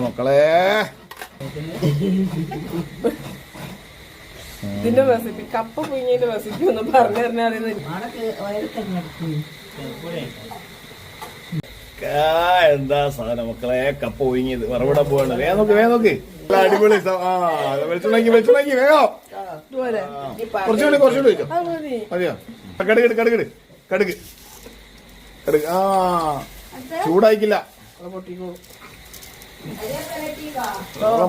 മക്കളെ ഇതിന്റെ റെസിപ്പി കപ്പ പുഴുങ്ങിന്റെ റെസിപ്പി ഒന്ന് പറഞ്ഞു തരണേ. എന്താ സാധനം മക്കളെ, കപ്പ ഒഴുങ്ങിയത് വറവിടാൻ പോവാണ്. വേഗം നോക്ക് അടിപൊളി. വെളിച്ചുണ്ടാക്കി വേഗം കുറച്ചുകൂടി വെച്ചോ. മതിയോ? കടുക് ആ ചൂടായിക്കില്ല,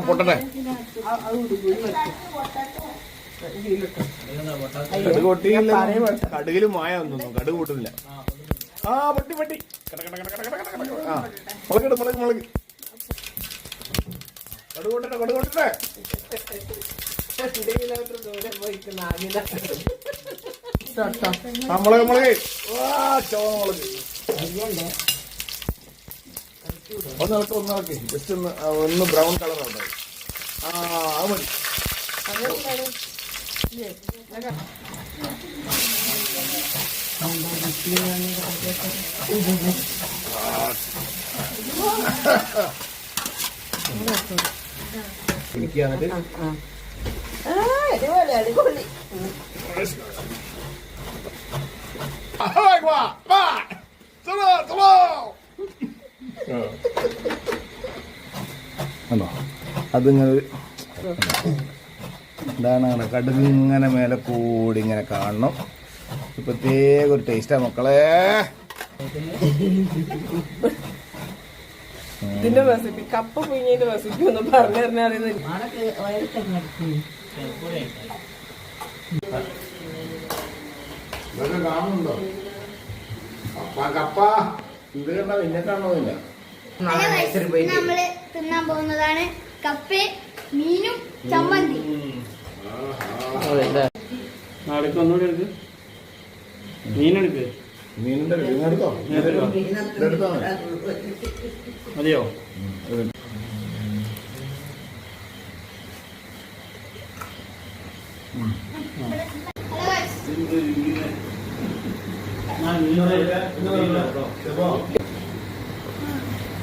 പൊട്ടട്ടെ. കടുക് പൊട്ടിയില്ല, കടുകില് മായ ഒന്നും കടുക് പൊട്ടുന്നില്ല. ആ പൊട്ടി ആ മുളക് കടുക് പൊട്ടട്ടെ. ആ മുളക് ചോളമുളക് ഒന്നിളക്കി ജസ്റ്റ് ഒന്ന് ബ്രൗൺ കളർ ആവട്ടെ. ആ അത് മതി. അതിങ്ങനെ എന്താണ് കടുക് ഇങ്ങനെ മേലെ കൂടി ഇങ്ങനെ കാണണം. പ്രത്യേക ഒരു ടേസ്റ്റാ മക്കളെ. ഇതിന്റെ റെസിപ്പി കപ്പ പുഴുങ്ങിന്റെ റെസിപ്പി ഒന്ന് പറഞ്ഞു തരണേ. കാണുന്നുണ്ടോ കപ്പ? ഇത് കണ്ട പിന്നെ കാണുന്നില്ല. നമ്മള് തിന്നാൻ പോകുന്നതാണ് കപ്പ മീനും ചമ്മന്തി. നാളേക്ക് ഒന്നുകൂടി എടുക്ക്, മീനെടുക്ക്. മീനിന്റെ മതിയോ?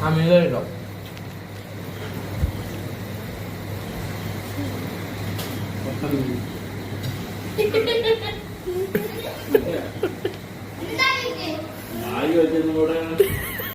ആ മീൻ കഴിക്കോ?